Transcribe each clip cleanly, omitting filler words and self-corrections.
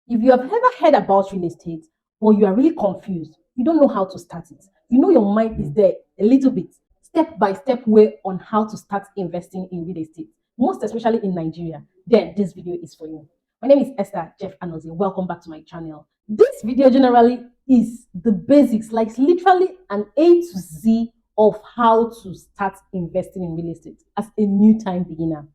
If you have ever heard about real estate, but you are really confused, you don't know how to start it. You know your mind is there a little bit, step by step way on how to start investing in real estate, most especially in Nigeria, then this video is for you. My name is Esther Jeff Anozie. Welcome back to my channel. This video generally is the basics, like literally an A to Z of how to start investing in real estate as a new time beginner.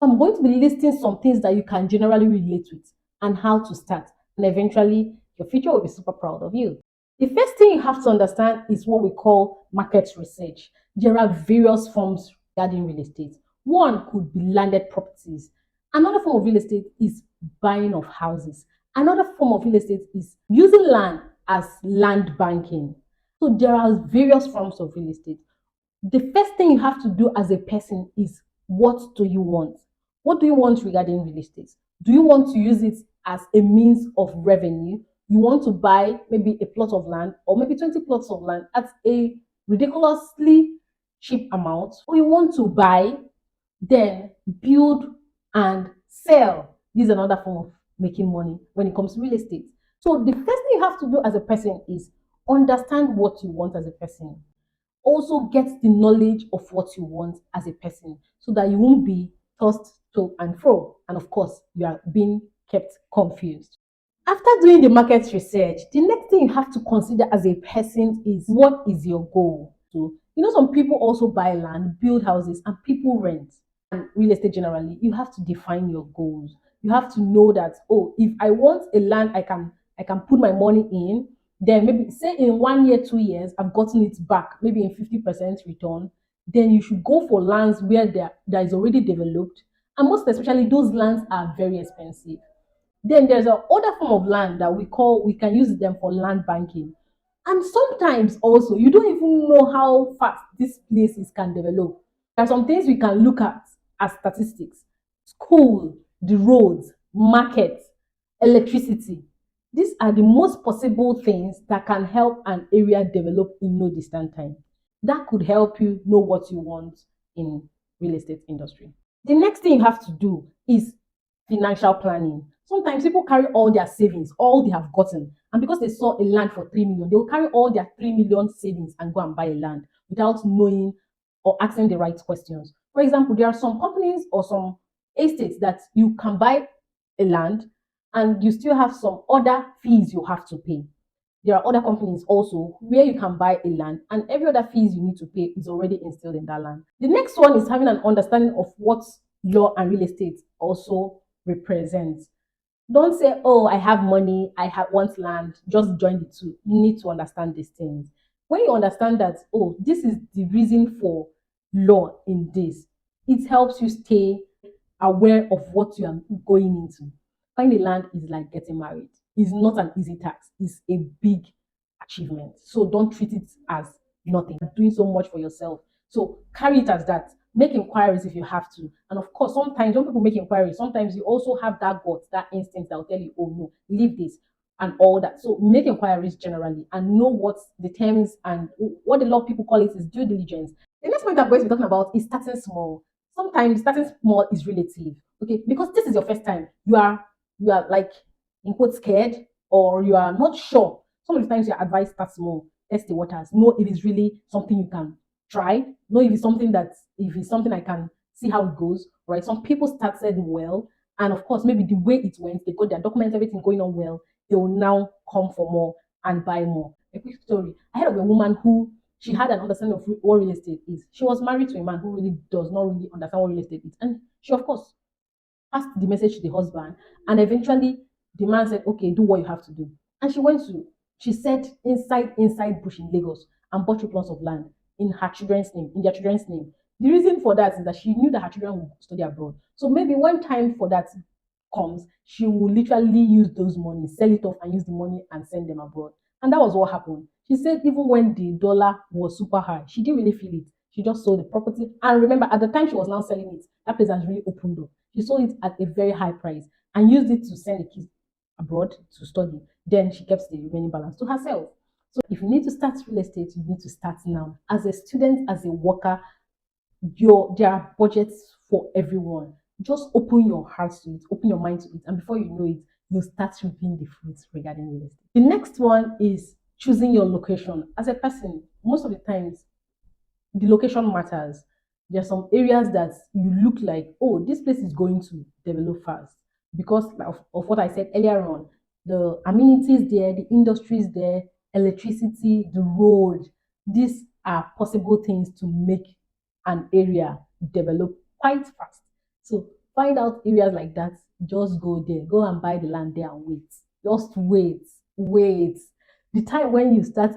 I'm going to be listing some things that you can generally relate with and how to start. And eventually, your future will be super proud of you. The first thing you have to understand is what we call market research. There are various forms regarding real estate. One could be landed properties. Another form of real estate is buying of houses. Another form of real estate is using land as land banking. So there are various forms of real estate. The first thing you have to do as a person is, what do you want? What do you want regarding real estate? Do you want to use it as a means of revenue? You want to buy maybe a plot of land or maybe 20 plots of land at a ridiculously cheap amount, or you want to buy, then build and sell. This is another form of making money when it comes to real estate. So the first thing you have to do as a person is understand what you want as a person. Also get the knowledge of what you want as a person so that you won't be tossed to and fro. And of course, you are being kept confused. After doing the market research, the next thing you have to consider as a person is, what is your goal? So, some people also buy land, build houses, and people rent. And real estate generally, you have to define your goals. You have to know that, oh, if I want a land I can put my money in, then maybe say in 1 year, 2 years, I've gotten it back, maybe in 50% return, then you should go for lands where there is already developed. And most especially, those lands are very expensive. Then there's a other form of land that we can use them for land banking. And sometimes also you don't even know how fast these places can develop. There are some things we can look at as statistics: school, the roads, markets, electricity. These are the most possible things that can help an area develop in no distant time. That could help you know what you want in real estate industry. The next thing you have to do is financial planning. Sometimes people carry all their savings, all they have gotten, and because they saw a land for 3 million, they will carry all their 3 million savings and go and buy a land without knowing or asking the right questions. For example, there are some companies or some estates that you can buy a land and you still have some other fees you have to pay. There are other companies also where you can buy a land and every other fees you need to pay is already instilled in that land. The next one is having an understanding of what law and real estate also represents. Don't say, oh, I have money, I have want land, just join the two. You need to understand these things. When you understand that, oh, this is the reason for law in this, it helps you stay aware of what you are going into. Finding land is like getting married. It's not an easy task. It's a big achievement. So don't treat it as nothing. You're doing so much for yourself. So carry it as that. Make inquiries if you have to. And of course, sometimes when people make inquiries, sometimes you also have that gut, that instinct that will tell you, oh no, leave this and all that. So make inquiries generally and know what the terms and what a lot of people call it is due diligence. The next point I'm going to be talking about is starting small. Sometimes starting small is relative. Okay, because this is your first time. You are like in quote scared or you are not sure. Some of the times you're advised start small, test the waters, know if it's really something you can try, know if it's something I can see how it goes. Right. Some people started well, and of course, maybe the way it went, they got their documents, everything going on well, they will now come for more and buy more. A quick story. I heard of a woman who she had an understanding of what real estate is. She was married to a man who really does not really understand what real estate is. And she, of course, passed the message to the husband. And eventually, the man said, okay, do what you have to do. And she said, inside bush in Lagos and bought 3 plots of land in their children's name. The reason for that is that she knew that her children would study abroad. So maybe when time for that comes, she will literally use those money, sell it off and use the money and send them abroad. And that was what happened. She said even when the dollar was super high, she didn't really feel it. She just sold the property. And remember, at the time she was now selling it, that place has really opened up. She sold it at a very high price and used it to send the kids abroad to study. Then she kept the remaining balance to herself. So if you need to start real estate, you need to start now. As a student, as a worker, there are budgets for everyone. Just open your heart to it, open your mind to it, and before you know it, you start reaping the fruits regarding real estate. The next one is choosing your location. As a person, most of the times the location matters. There are some areas that you look like, oh, this place is going to develop fast because of what I said earlier on. The amenities there, the industries there, electricity, the road. These are possible things to make an area develop quite fast. So find out areas like that, just go there, go and buy the land there and wait. Just wait. The time when you start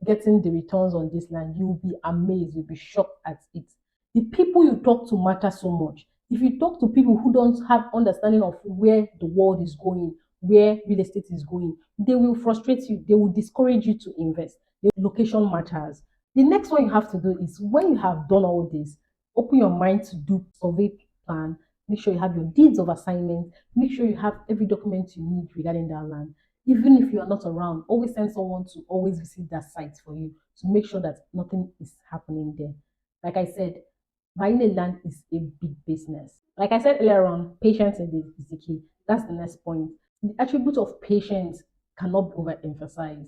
getting the returns on this land, you'll be amazed, you'll be shocked at it. The people you talk to matter so much. If you talk to people who don't have understanding of where the world is going, where real estate is going, they will frustrate you, they will discourage you to invest. The location matters. The next one you have to do is when you have done all this, open your mind to do survey plan. Make sure you have your deeds of assignment. Make sure you have every document you need regarding that land. Even if you are not around, always send someone to always visit that site for you to make sure that nothing is happening there. Like I said, buying a land is a big business. Like I said earlier on, patience is the key. That's the next point. The attribute of patience cannot be overemphasized.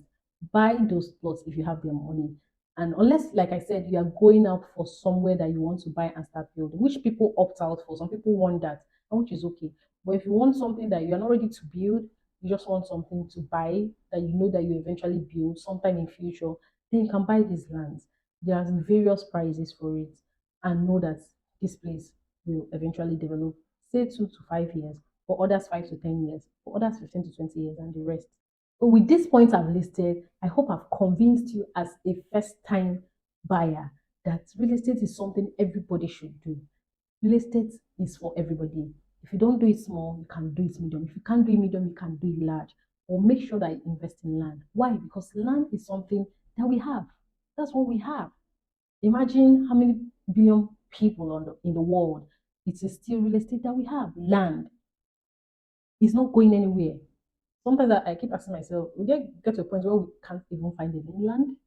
Buy those plots if you have the money. And unless, like I said, you are going out for somewhere that you want to buy and start building, which people opt out for. Some people want that, and which is okay. But if you want something that you're not ready to build, you just want something to buy that you know that you eventually build sometime in future, then you can buy these lands. There are various prices for it, and know that this place will eventually develop, say 2 to 5 years, for others 5 to 10 years, for others 15 to 20 years, and the rest. So with these points I've listed, I hope I've convinced you as a first-time buyer that real estate is something everybody should do. Real estate is for everybody. If you don't do it small, you can do it medium. If you can't do it medium, you can do it large. Or make sure that you invest in land. Why? Because land is something that we have. That's what we have. Imagine how many billion people in the world. It is still real estate that we have. Land is not going anywhere. Sometimes I keep asking myself, we get to a point where we can't even find any land?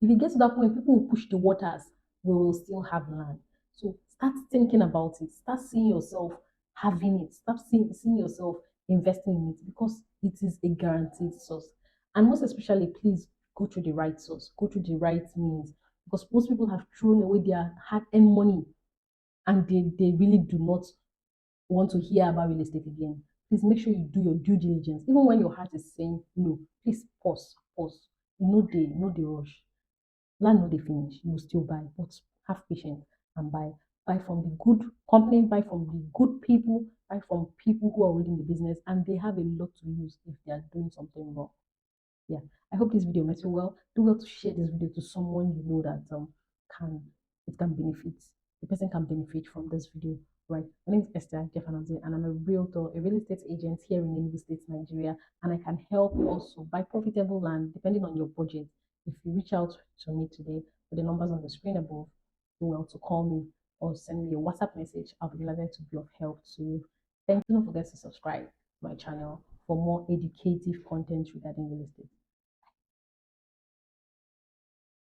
If it gets to that point, people will push the waters, we will still have land. So start thinking about it. Start seeing yourself having it. Start seeing yourself investing in it because it is a guaranteed source. And most especially, please go through the right source, go through the right means. Because most people have thrown away their hard-earned money and they really do not want to hear about real estate again. Please make sure you do your due diligence. Even when your heart is saying no, please pause. No the rush. Land no dey finish, you will still buy, but have patience and buy. Buy from the good company, buy from the good people, buy from people who are already in the business and they have a lot to lose if they are doing something wrong. Yeah, I hope this video met you well. Do well to share this video to someone you know that can it can benefit. The person can benefit from this video. Right. My name is Esther Jeffanazi and I'm a realtor, a real estate agent here in Enugu State, Nigeria, and I can help you also buy profitable land depending on your budget. If you reach out to me today with the numbers on the screen above, do well to call me or send me a WhatsApp message. I'll be glad to be of help to you. Thank you. Don't forget to subscribe to my channel for more educative content regarding real estate.